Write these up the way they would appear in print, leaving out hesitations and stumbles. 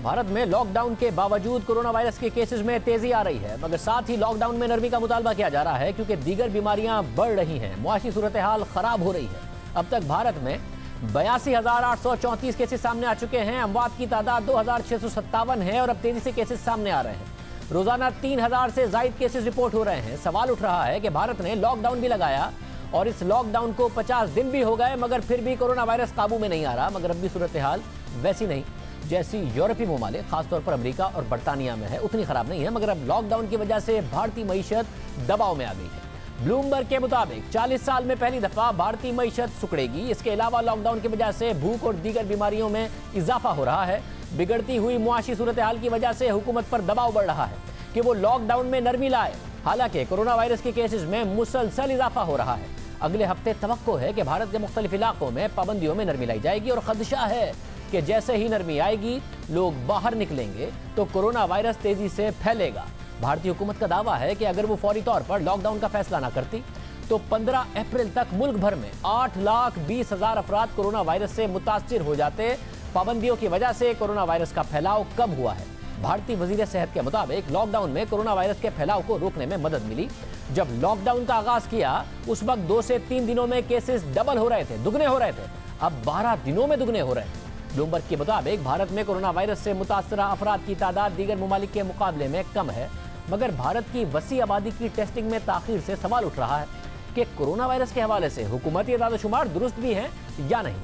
भारत में लॉकडाउन के बावजूद कोरोना वायरस के केसेस में तेजी आ रही है, मगर साथ ही लॉकडाउन में नरमी का मुतालबा किया जा रहा है क्योंकि दीगर बीमारियां बढ़ रही हैं, मुआशी सूरत हाल खराब हो रही है। अब तक भारत में 82,834 केसेस सामने आ चुके हैं। अमवात की तादाद 2,657 है और अब तेजी से केसेस सामने आ रहे हैं। रोजाना 3,000 से ज्यादा केसेस रिपोर्ट हो रहे हैं। सवाल उठ रहा है कि भारत ने लॉकडाउन भी लगाया और इस लॉकडाउन को 50 दिन भी हो गए, मगर फिर भी कोरोना वायरस काबू में नहीं आ रहा। मगर अब भी सूरत हाल वैसी नहीं जैसी यूरोपीय ममालिक, खासतौर पर अमेरिका और बरतानिया में है, उतनी खराब नहीं है। मगर अब लॉकडाउन की वजह से भारतीय मईशत दबाव में आ गई है। ब्लूमबर्ग के मुताबिक 40 साल में पहली दफा भारतीय मईशत सुकड़ेगी। इसके अलावा लॉकडाउन की वजह से भूख और दीगर बीमारियों में इजाफा हो रहा है। बिगड़ती हुई मुआशी सूरत हाल की वजह से हुकूमत पर दबाव बढ़ रहा है कि वो लॉकडाउन में नरमी लाए। हालांकि कोरोना वायरस के केसेस में मुसलसल इजाफा हो रहा है। अगले हफ्ते तवक्को है कि भारत के मुख्तलिफ इलाकों में पाबंदियों में नरमी लाई जाएगी और खदशा है कि जैसे ही नरमी आएगी, लोग बाहर निकलेंगे तो कोरोना वायरस तेजी से फैलेगा। भारतीय हुकूमत का दावा है कि अगर वो फौरी तौर पर लॉकडाउन का फैसला ना करती तो 15 अप्रैल तक मुल्क भर में 8,20,000 अफराद कोरोना वायरस से मुतासिर हो जाते। पाबंदियों की वजह से कोरोना वायरस का फैलाव कम हुआ है। भारतीय वजीर सेहत के मुताबिक लॉकडाउन में कोरोना वायरस के फैलाव को रोकने में मदद मिली। जब लॉकडाउन का आगाज किया उस वक्त 2 से 3 दिनों में केसेस डबल हो रहे थे, दुगने हो रहे थे। अब 12 दिनों में दुगने हो रहे हैं। ब्लूमबर्ग के मुताबिक भारत में कोरोना वायरस से मुतासरा अफराद की तादाद दीगर ममालिक के मुकाबले में कम है, मगर भारत की वसी आबादी की टेस्टिंग में ताखीर से सवाल उठ रहा है कि कोरोना वायरस के हवाले से हुकूमती इदाद-ओ-शुमार दुरुस्त भी हैं या नहीं।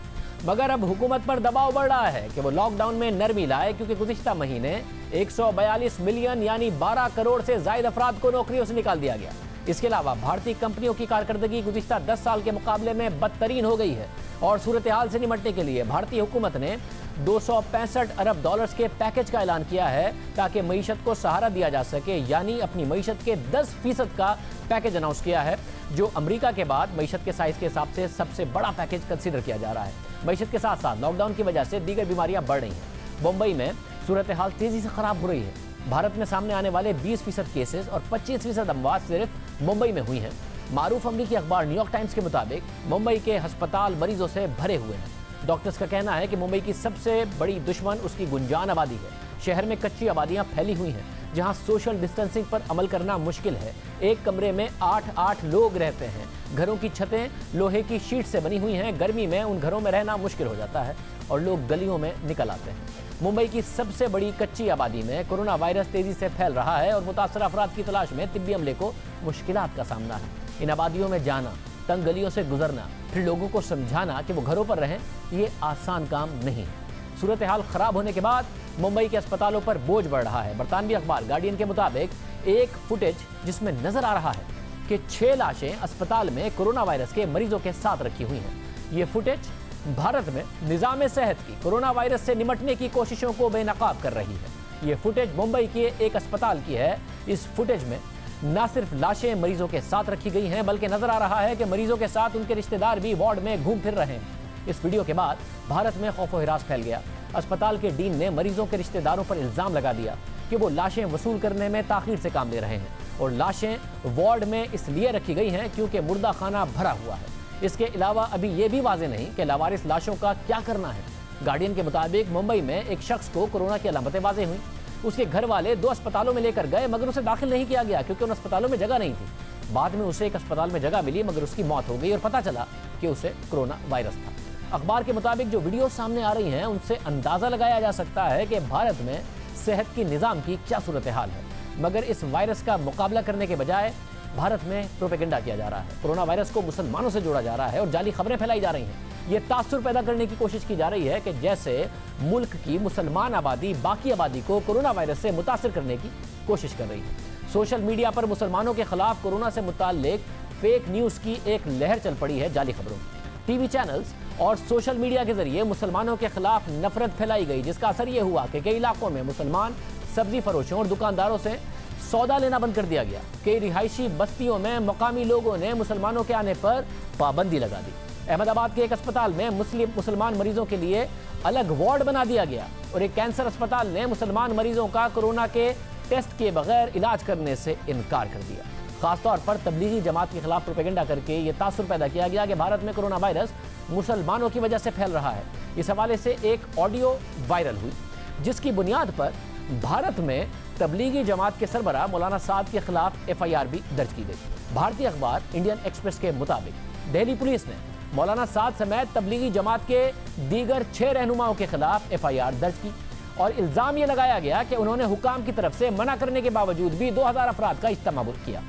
मगर अब हुकूमत पर दबाव बढ़ रहा है कि वो लॉकडाउन में नरमी लाए, क्योंकि गुज़िश्ता महीने 142 मिलियन यानी 12 करोड़ से ज्यादा अफराद को नौकरियों से निकाल दिया गया। इसके अलावा भारतीय कंपनियों की कारकर्दगी गुज़िश्ता 10 साल के मुकाबले में बदतरीन हो गई है और सूरत हाल से निपटने के लिए भारतीय हुकूमत ने 265 अरब डॉलर्स के पैकेज का ऐलान किया है ताकि मईशत को सहारा दिया जा सके, यानी अपनी मईशत के 10% का पैकेज अनाउंस किया है, जो अमेरिका के बाद मईशत के साइज के हिसाब से सबसे बड़ा पैकेज कंसीडर किया जा रहा है। मईशत के साथ साथ लॉकडाउन की वजह से दीगर बीमारियां बढ़ रही हैं। मुंबई में सूरत हाल तेजी से खराब हो रही है। भारत में सामने आने वाले 20% केसेस और 25% अमवात सिर्फ मुंबई में हुई हैं। मारूफ अमरीकी अखबार न्यूयॉर्क टाइम्स के मुताबिक मुंबई के अस्पताल मरीजों से भरे हुए हैं। डॉक्टर्स का कहना है कि मुंबई की सबसे बड़ी दुश्मन उसकी गुंजान आबादी है। शहर में कच्ची आबादियां फैली हुई हैं जहां सोशल डिस्टेंसिंग पर अमल करना मुश्किल है। एक कमरे में 8-8 लोग रहते हैं। घरों की छतें लोहे की शीट से बनी हुई हैं। गर्मी में उन घरों में रहना मुश्किल हो जाता है और लोग गलियों में निकल आते हैं। मुंबई की सबसे बड़ी कच्ची आबादी में कोरोना वायरस तेजी से फैल रहा है और मुतासर अफराद की तलाश में तिब्बी अमले को मुश्किलात का सामना है। इन आबादियों में जाना, तंग गलियों से गुजरना, फिर लोगों को समझाना कि वो घरों पर रहें, ये आसान काम नहीं है। सूरत हाल खराब होने के बाद मुंबई के अस्पतालों पर बोझ बढ़ रहा है। बरतानवी अखबार गार्डियन के मुताबिक एक फुटेज जिसमें नजर आ रहा है कि 6 लाशें अस्पताल में कोरोना वायरस के मरीजों के साथ रखी हुई हैं। ये फुटेज भारत में निज़ाम सेहत की कोरोना वायरस से निपटने की कोशिशों को बेनकाब कर रही है। ये फुटेज मुंबई के एक अस्पताल की है। इस फुटेज में न सिर्फ लाशें मरीजों के साथ रखी गई हैं, बल्कि नजर आ रहा है कि मरीजों के साथ उनके रिश्तेदार भी वार्ड में घूम फिर रहे हैं। इस वीडियो के बाद भारत में खौफ व हिरास फैल गया। अस्पताल के डीन ने मरीजों के रिश्तेदारों पर इल्जाम लगा दिया कि वो लाशें वसूल करने में ताखीर से काम ले रहे हैं और लाशें वार्ड में इसलिए रखी गई हैं क्योंकि मुर्दा खाना भरा हुआ है। इसके अलावा अभी ये भी वाज़ेह नहीं कि लावारिस लाशों का क्या करना है। गार्डियन के मुताबिक मुंबई में एक शख्स को कोरोना की अलामतें वाज़ेह हुई। उसके घर वाले 2 अस्पतालों में लेकर गए, मगर उसे दाखिल नहीं किया गया क्योंकि उन अस्पतालों में जगह नहीं थी। बाद में उसे एक अस्पताल में जगह मिली, मगर उसकी मौत हो गई और पता चला कि उसे कोरोना वायरस था। अखबार के मुताबिक जो वीडियो सामने आ रही हैं उनसे अंदाजा लगाया जा सकता है कि भारत में सेहत की निज़ाम की क्या सूरत हाल है। मगर इस वायरस का मुकाबला करने के बजाय भारत में प्रोपेगेंडा किया जा रहा है। कोरोना वायरस को मुसलमानों से जोड़ा जा रहा है और जाली खबरें फैलाई जा रही हैं। ये तासुर पैदा करने की कोशिश की जा रही है कि जैसे मुल्क की मुसलमान आबादी बाकी आबादी को कोरोना वायरस से मुतासिर करने की कोशिश कर रही है। सोशल मीडिया पर मुसलमानों के खिलाफ कोरोना से मुताल्लिक फेक न्यूज़ की एक लहर चल पड़ी है। जाली खबरों, टीवी चैनल्स और सोशल मीडिया के जरिए मुसलमानों के खिलाफ नफरत फैलाई गई, जिसका असर यह हुआ कि कई इलाकों में मुसलमान सब्जी फरोशों और दुकानदारों से सौदा लेना बंद कर दिया गया। कई रिहायशी बस्तियों में मकामी लोगों ने मुसलमानों के आने पर पाबंदी लगा दी। अहमदाबाद के एक अस्पताल में मुसलमान मरीजों के लिए अलग वार्ड बना दिया गया और एक कैंसर अस्पताल ने मुसलमान मरीजों का कोरोना के टेस्ट किए बगैर इलाज करने से इनकार कर दिया। खासतौर पर तबलीगी जमात के खिलाफ प्रोपेगेंडा करके ये तासुर पैदा किया गया कि भारत में कोरोना वायरस मुसलमानों की वजह से फैल रहा है। इस हवाले से एक ऑडियो वायरल हुई जिसकी बुनियाद पर भारत में तबलीगी जमात के सरबराह मौलाना साद के खिलाफ एफआईआर भी दर्ज की गई। भारतीय अखबार इंडियन एक्सप्रेस के मुताबिक दिल्ली पुलिस ने मौलाना साद समेत तबलीगी जमात के दीगर 6 रहनुमाओं के खिलाफ एफआईआर दर्ज की और इल्जाम यह लगाया गया कि उन्होंने हुकाम की तरफ से मना करने के बावजूद भी 2000 अफराद का इज्तिमा किया।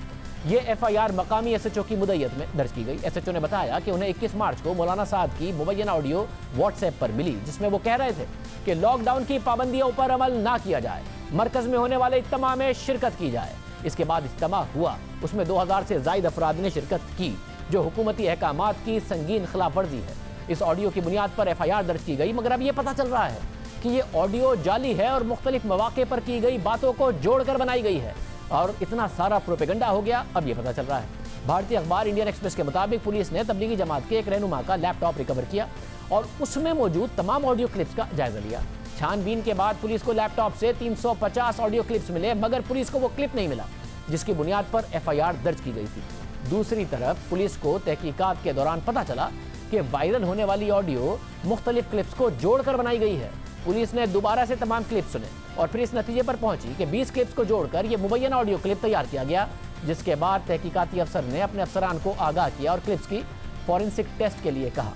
ये एफआईआर मकामी एसएचओ की मुद्दत में दर्ज की गई। एसएचओ ने बताया कि उन्हें 21 मार्च को मौलाना साद की मुबैना ऑडियो व्हाट्सएप पर मिली, जिसमें वो कह रहे थे कि लॉकडाउन की पाबंदियों पर अमल ना किया जाए, मरकज में होने वाले इज्तिमा में शिरकत की जाए। इसके बाद इज्तिमा हुआ, उसमें 2000 से ज्यादा अफराद ने शिरकत की, जो हुकूमती अहकामात की संगीन खिलाफ वर्जी है। इस ऑडियो की बुनियाद पर एफआईआर दर्ज की गई, मगर अब यह पता चल रहा है कि ये ऑडियो जाली है और मुख्तलिफ मौके पर की गई बातों को जोड़कर बनाई गई है और इतना सारा प्रोपेगेंडा हो गया, अब ये पता चल रहा है। भारतीय अखबार इंडियन एक्सप्रेस के मुताबिक पुलिस ने तबलीगी जमात के एक रहनुमा का लैपटॉप रिकवर किया और उसमें मौजूद तमाम ऑडियो क्लिप्स का जायजा लिया। छानबीन के बाद पुलिस को लैपटॉप से 350 ऑडियो क्लिप्स मिले, मगर पुलिस को वो क्लिप नहीं मिला जिसकी बुनियाद पर एफआईआर दर्ज की गई थी। दूसरी तरफ पुलिस को तहकीकात के दौरान पता चला कि वायरल होने वाली ऑडियो मुख्तलिफ क्लिप्स को जोड़कर बनाई गई है। पुलिस ने दोबारा से तमाम क्लिप सुने और फिर इस नतीजे पर पहुंची कि 20 क्लिप्स को जोड़कर यह मुबैना ऑडियो क्लिप तैयार किया गया, जिसके बाद तहकीकाती अफसर ने अपने अफसरान को आगाह किया और क्लिप्स की फॉरेंसिक टेस्ट के लिए कहा।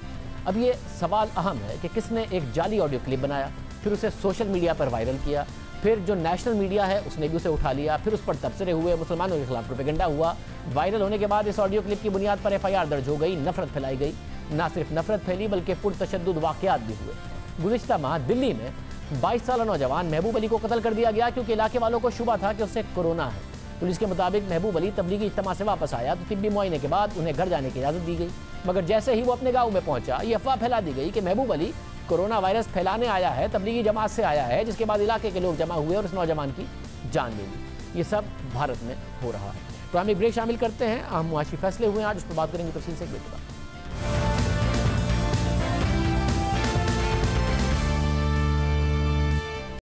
अब ये सवाल अहम है कि किसने एक जाली ऑडियो क्लिप बनाया, फिर उसे सोशल मीडिया पर वायरल किया, फिर जो नेशनल मीडिया है उसने भी उसे उठा लिया, फिर उस पर तबसरे हुए, मुसलमानों के खिलाफ प्रोपेगेंडा हुआ। वायरल होने के बाद इस ऑडियो क्लिप की बुनियाद पर एफआईआर दर्ज हो गई, नफरत फैलाई गई। ना सिर्फ नफरत फैली बल्कि पुरतशद्दुद वाक़यात भी हुए। गुज़िश्ता माह दिल्ली में 22 साला नौजवान महबूब अली को कत्ल कर दिया गया क्योंकि इलाके वालों को शुबा था कि उससे कोरोना है। पुलिस के मुताबिक महबूब अली तबलीगी इज्तिमा से वापस आया तो तिब्बी मुआयने के बाद उन्हें घर जाने की इजाज़त दी गई, मगर जैसे ही वो अपने गाँव में पहुंचा ये अफवाह फैला दी गई कि महबूब अली कोरोना वायरस फैलाने आया है, तबलीगी जमात से आया है, जिसके बाद इलाके के लोग जमा हुए और इस नौजवान की जान ले ली। ये सब भारत में हो रहा है। तो हम एक ब्रेक शामिल करते हैं। अहम मुआशी फैसले हुए आज, उस पर बात करेंगे तफसील से एक ब्रेक के बाद।